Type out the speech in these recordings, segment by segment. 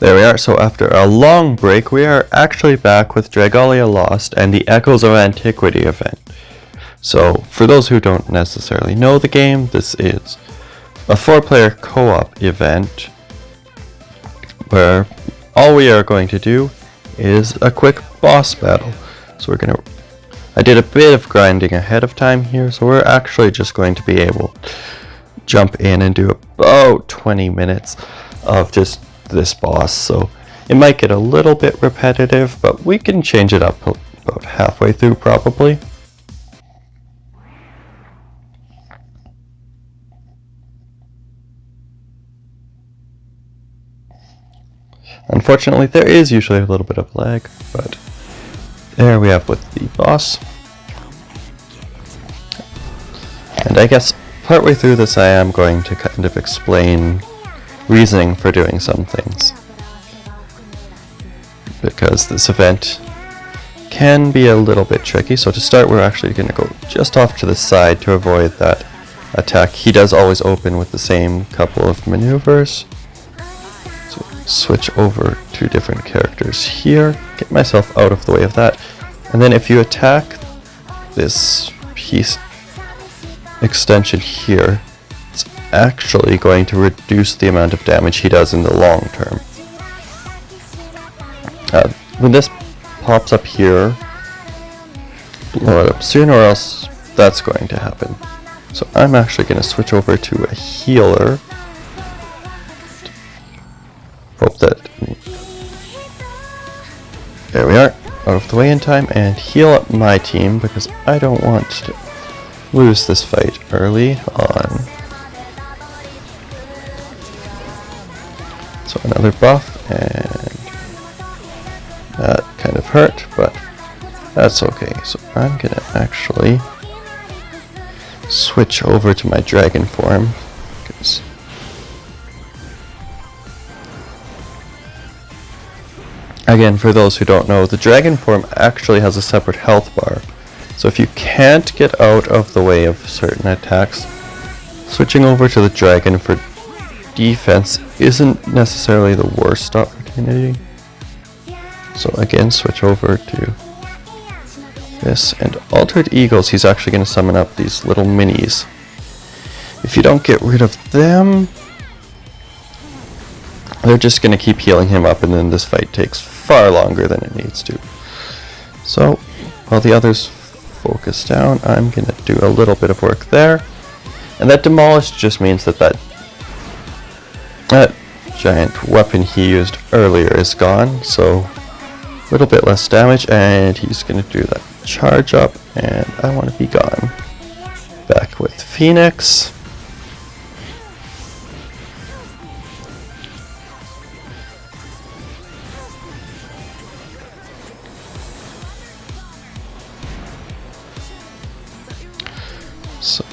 There we are. So after a long break, we are actually back with Dragalia Lost and the Echoes of Antiquity event. So for those who don't necessarily know the game, this is a 4-player co-op event where all we are going to do is a quick boss battle. So I did a bit of grinding ahead of time here, so we're actually just going to be able to jump in and do about 20 minutes of just this boss. So it might get a little bit repetitive, but we can change it up about halfway through probably. Unfortunately, there is usually a little bit of lag, but there we have with the boss. And I guess partway through this I am going to kind of explain reasoning for doing some things, because this event can be a little bit tricky. So to start, we're actually going to go just off to the side to avoid that attack. He does always open with the same couple of maneuvers. So switch over to different characters here, get myself out of the way of that, and then if you attack this piece extension here, it's actually going to reduce the amount of damage he does in the long term. When this pops up here, blow it up sooner or else that's going to happen. So I'm actually going to switch over to a healer. Hope that... There we are, out of the way in time, and heal up my team because I don't want to lose this fight early on. So another buff, and that kind of hurt, but that's okay. So I'm gonna actually switch over to my dragon form, because again, for those who don't know, the dragon form actually has a separate health bar. So if you can't get out of the way of certain attacks, switching over to the dragon for defense isn't necessarily the worst opportunity. So again, switch over to this, and Altered Eagles, he's actually going to summon up these little minis. If you don't get rid of them, they're just going to keep healing him up, and then this fight takes far longer than it needs to. So while the others focus down, I'm going to do a little bit of work there. And that demolish just means that giant weapon he used earlier is gone, so a little bit less damage, and he's going to do that charge up, and I want to be gone. Back with Phoenix. So,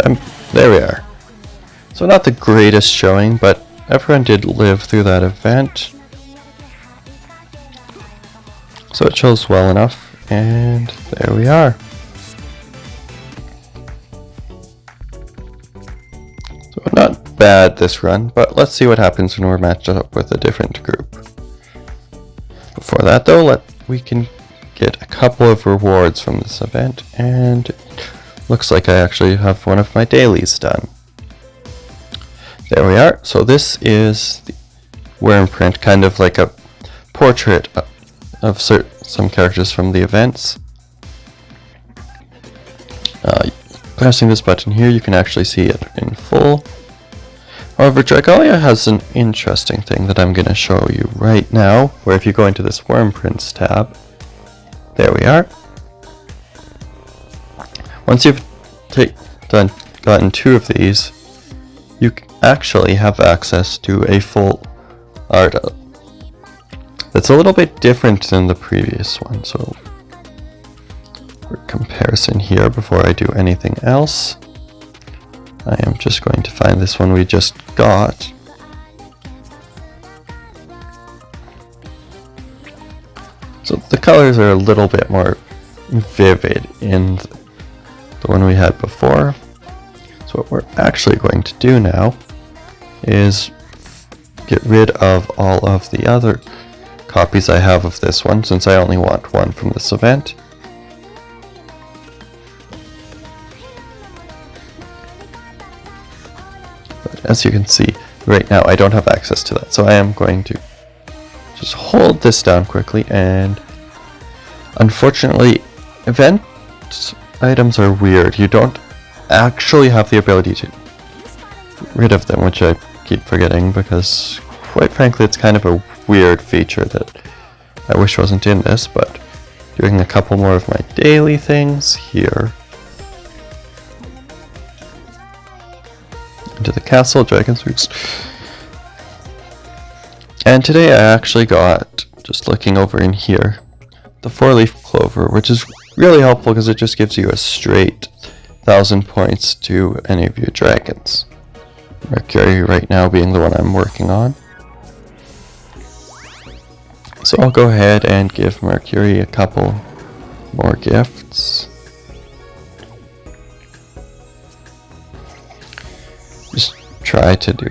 and there we are. So not the greatest showing, but everyone did live through that event, so it shows well enough, and there we are. So not bad this run, but let's see what happens when we're matched up with a different group. Before that though, we can get a couple of rewards from this event, and looks like I actually have one of my dailies done. There we are. So this is the worm print, kind of like a portrait of some characters from the events. Pressing this button here, you can actually see it in full. However, Dragalia has an interesting thing that I'm going to show you right now, where if you go into this worm prints tab, there we are. Once you've gotten 2 of these, you actually have access to a full art that's a little bit different than the previous one. So for comparison here, before I do anything else, I am just going to find this one we just got. So the colors are a little bit more vivid in the one we had before. So what we're actually going to do now is get rid of all of the other copies I have of this one, since I only want one from this event. But as you can see, right now I don't have access to that, so I am going to just hold this down quickly, and unfortunately, event items are weird. You don't actually have the ability to get rid of them, which I keep forgetting because, quite frankly, it's kind of a weird feature that I wish wasn't in this, but doing a couple more of my daily things here. Into the castle, Dragon's Roost. And today I actually got, just looking over in here, the 4-leaf clover, which is really helpful because it just gives you a straight 1,000 points to any of your dragons. Mercury right now being the one I'm working on. So I'll go ahead and give Mercury a couple more gifts. Just try to do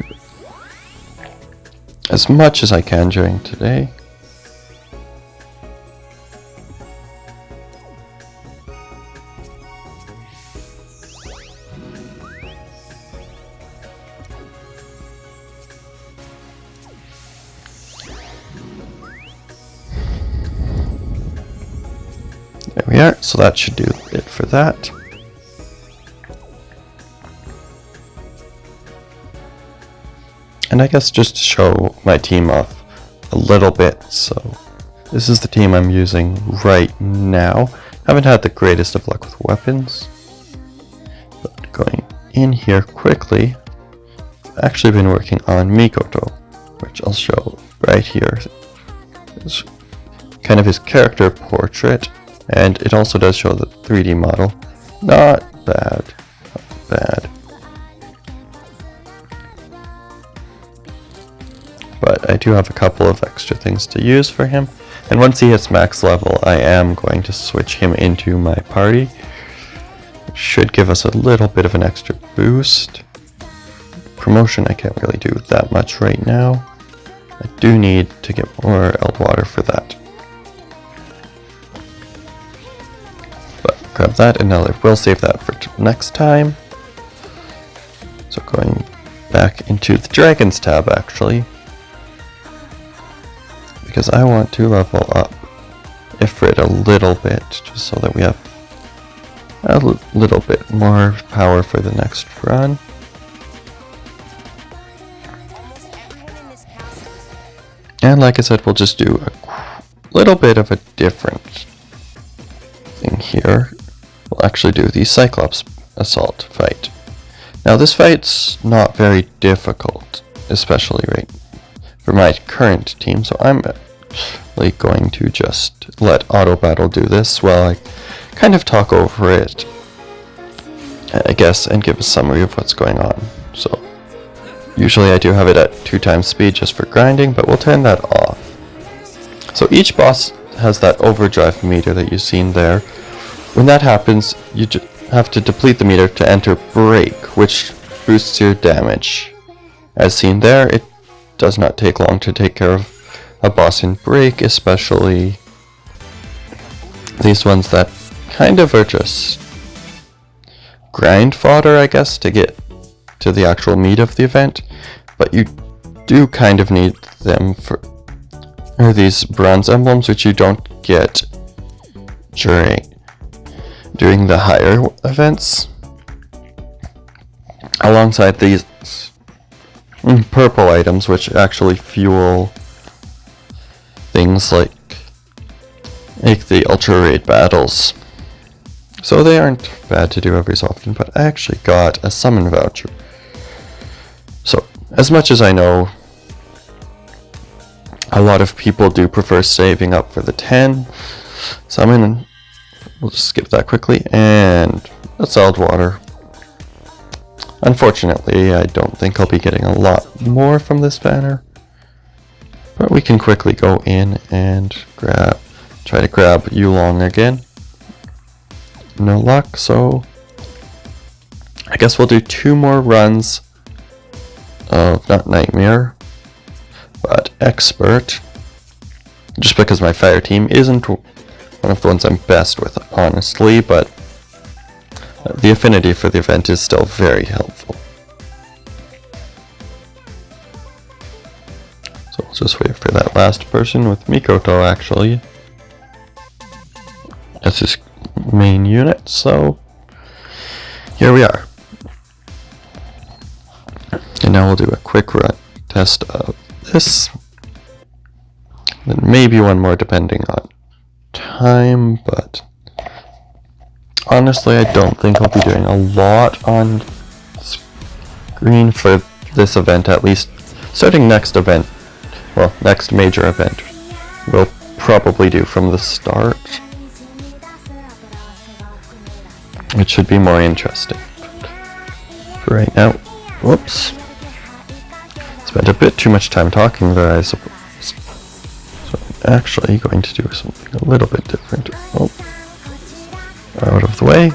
as much as I can during today. There we are, so that should do it for that. And I guess just to show my team off a little bit, so this is the team I'm using right now. Haven't had the greatest of luck with weapons, but going in here quickly, I've actually been working on Mikoto, which I'll show right here. It's kind of his character portrait. And it also does show the 3D model. Not bad. Not bad. But I do have a couple of extra things to use for him. And once he hits max level, I am going to switch him into my party. It should give us a little bit of an extra boost. Promotion, I can't really do that much right now. I do need to get more Eldwater for that. Grab that, and now I will save that for next time. So going back into the Dragons tab, actually, because I want to level up Ifrit a little bit, just so that we have a little bit more power for the next run. And like I said, we'll just do a little bit of a different thing here. We'll actually do the Cyclops assault fight. Now this fight's not very difficult, especially right for my current team, so I'm like going to just let Auto Battle do this while I kind of talk over it, I guess, and give a summary of what's going on. So usually I do have it at 2x speed just for grinding, but we'll turn that off. So each boss has that overdrive meter that you've seen there. When that happens, you have to deplete the meter to enter Break, which boosts your damage. As seen there, it does not take long to take care of a boss in Break, especially these ones that kind of are just grind fodder, I guess, to get to the actual meat of the event. But you do kind of need them for these bronze emblems, which you don't get during the higher events, alongside these purple items, which actually fuel things like the ultra raid battles. So they aren't bad to do every so often, but I actually got a summon voucher. So as much as I know a lot of people do prefer saving up for the 10 summon, we'll just skip that quickly, and that's Eldwater. Unfortunately, I don't think I'll be getting a lot more from this banner, but we can quickly go in and try to grab Yulong again. No luck, so I guess we'll do 2 more runs of not Nightmare, but Expert. Just because my fire team isn't one of the ones I'm best with, honestly, but the affinity for the event is still very helpful. So we'll just wait for that last person with Mikoto, actually, as his main unit, so here we are. And now we'll do a quick run test of this, then maybe one more depending on time, but honestly I don't think I'll be doing a lot on screen for this event, at least starting next event. Well, next major event we'll probably do from the start. It should be more interesting. For right now, whoops. Spent a bit too much time talking there, I suppose. So I'm actually going to do something a little bit different. Oh. Out of the way.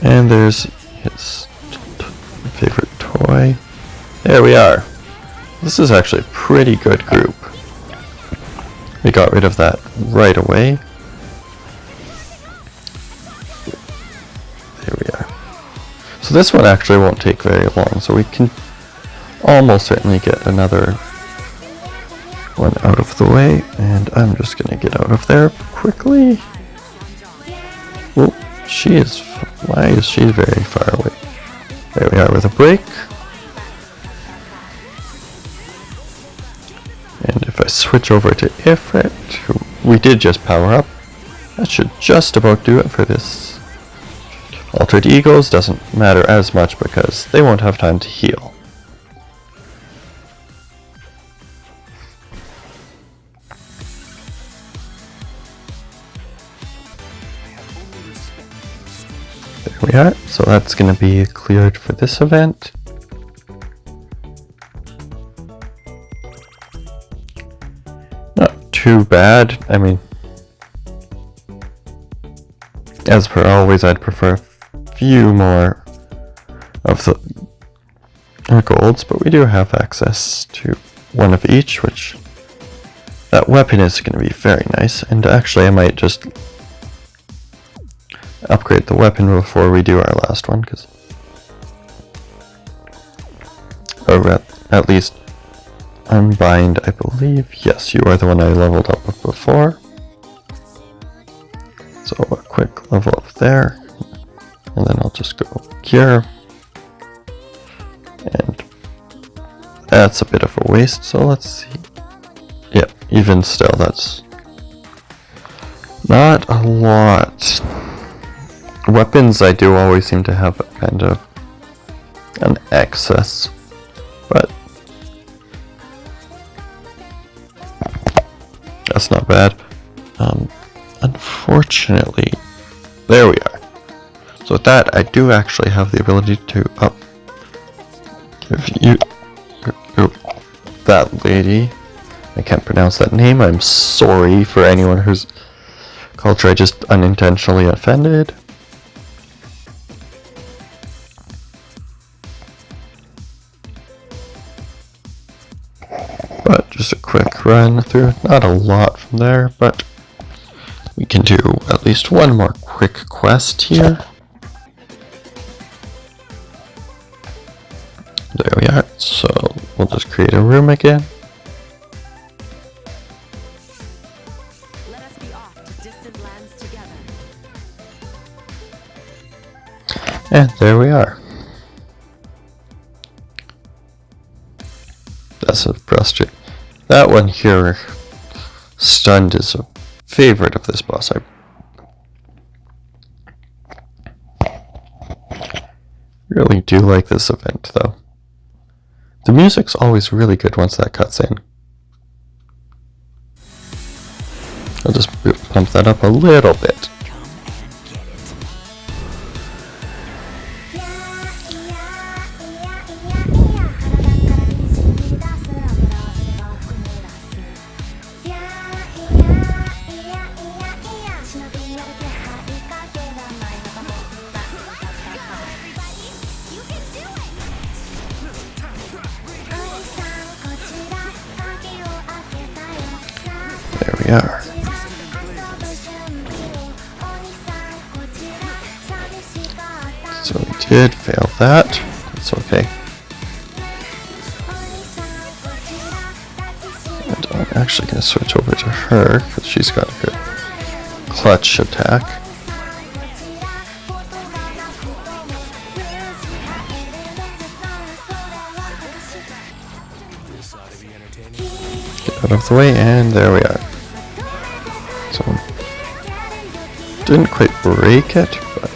And there's his favorite toy. There we are. This is actually a pretty good group. We got rid of that right away. There we are. So this one actually won't take very long, so we can almost certainly get another one out of the way, and I'm just gonna get out of there quickly. Oh, why is she very far away? There we are with a break. And if I switch over to Ifrit, who we did just power up, that should just about do it for this. Altered Egos doesn't matter as much because they won't have time to heal. There we are, so that's going to be cleared for this event. Not too bad, I mean, as per always, I'd prefer a few more of the golds, but we do have access to one of each, which that weapon is going to be very nice, and actually I might just upgrade the weapon before we do our last one, because or at least Unbind, I believe. Yes, you are the one I leveled up with before. So a quick level up there, and then I'll just go Cure. And that's a bit of a waste, so let's see. Yep, even still, that's not a lot. Weapons I do always seem to have kind of an excess, but that's not bad. Unfortunately, there we are. So with that, I do actually have the ability to give you that lady. I can't pronounce that name. I'm sorry for anyone whose culture I just unintentionally offended. But just a quick run through. Not a lot from there, but we can do at least one more quick quest here. There we are. So we'll just create a room again. Let us be off to distant lands together. And there we are. That's a frustrating. That one here, Stunned, is a favorite of this boss. I really do like this event, though. The music's always really good once that cuts in. I'll just pump that up a little bit. we are. So we did fail that. It's okay. And I'm actually going to switch over to her because she's got a good clutch attack. Get out of the way, and there we are. So, didn't quite break it, but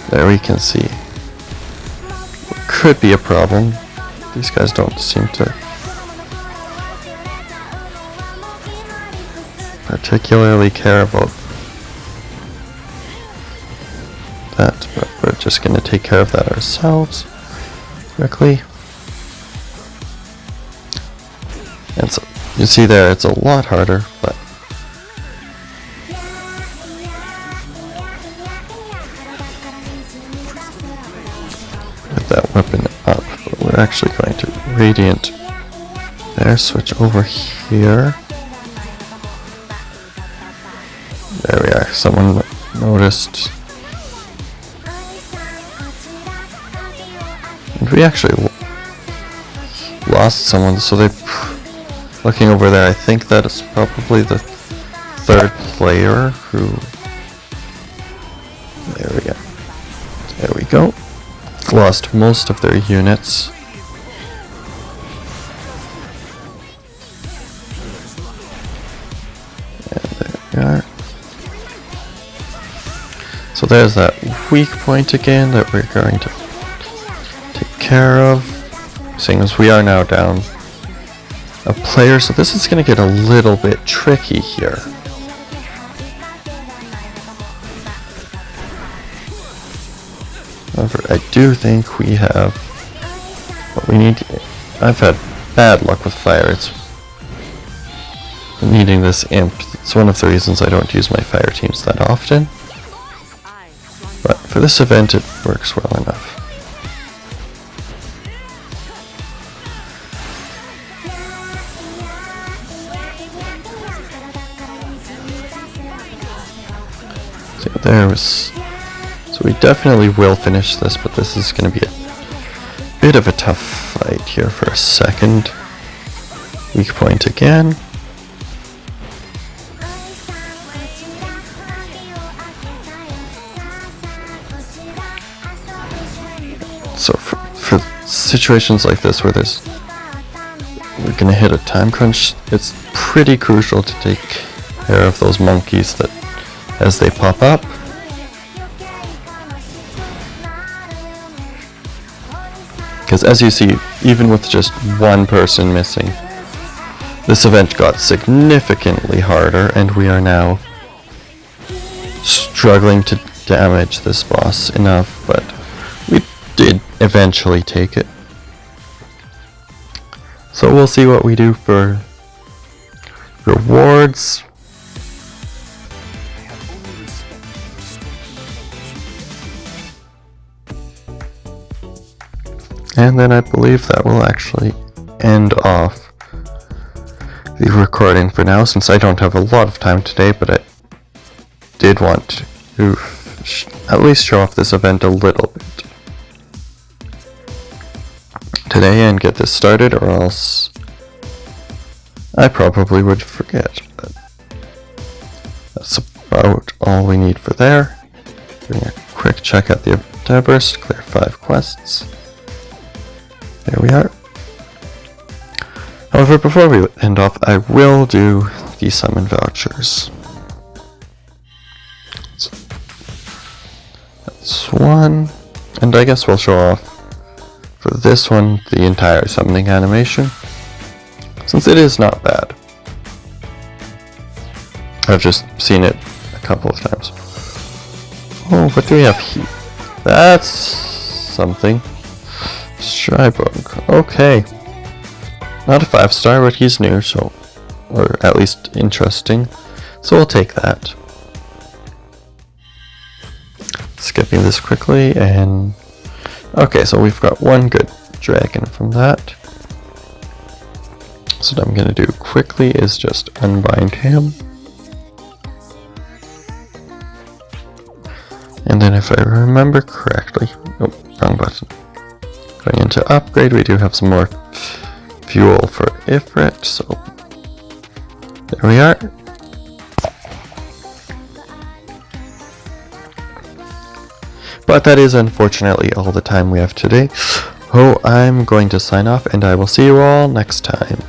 there we can see what could be a problem. These guys don't seem to particularly care about that, but we're just going to take care of that ourselves quickly. And so you see there, it's a lot harder, but with that weapon up, but we're actually going to Radiant there, switch over here. There we are, someone noticed. And we actually lost someone, so they, looking over there, I think that is probably the third player who, there we go, lost most of their units. And there we are. So there's that weak point again that we're going to take care of, seeing as we are now down a player, so this is going to get a little bit tricky here. However, I do think we have what we need. I've had bad luck with fire. It's needing this imp. It's one of the reasons I don't use my fire teams that often. But for this event, it works well enough. So there was. So we definitely will finish this, but this is going to be a bit of a tough fight here for a second. Weak point again. So for situations like this where we're going to hit a time crunch, it's pretty crucial to take care of those monkeys that as they pop up. Because as you see, even with just one person missing, this event got significantly harder, and we are now struggling to damage this boss enough, but we did eventually take it. So we'll see what we do for rewards. And then I believe that will actually end off the recording for now, since I don't have a lot of time today, but I did want to at least show off this event a little bit today and get this started, or else I probably would forget. But that's about all we need for there. Doing a quick check at the tab burst, clear 5 quests. There we are. However, before we end off, I will do the summon vouchers. So that's one, and I guess we'll show off for this one the entire summoning animation, since it is not bad. I've just seen it a couple of times. Oh, what do we have here? That's something. Strybug. Okay. Not a 5-star, but he's new, so, or at least interesting. So we'll take that. Skipping this quickly, and okay, so we've got one good dragon from that. So what I'm going to do quickly is just unbind him. And then if I remember correctly, oh, wrong button. Going into upgrade, we do have some more fuel for Ifrit, so there we are. But that is unfortunately all the time we have today. So I'm going to sign off, and I will see you all next time.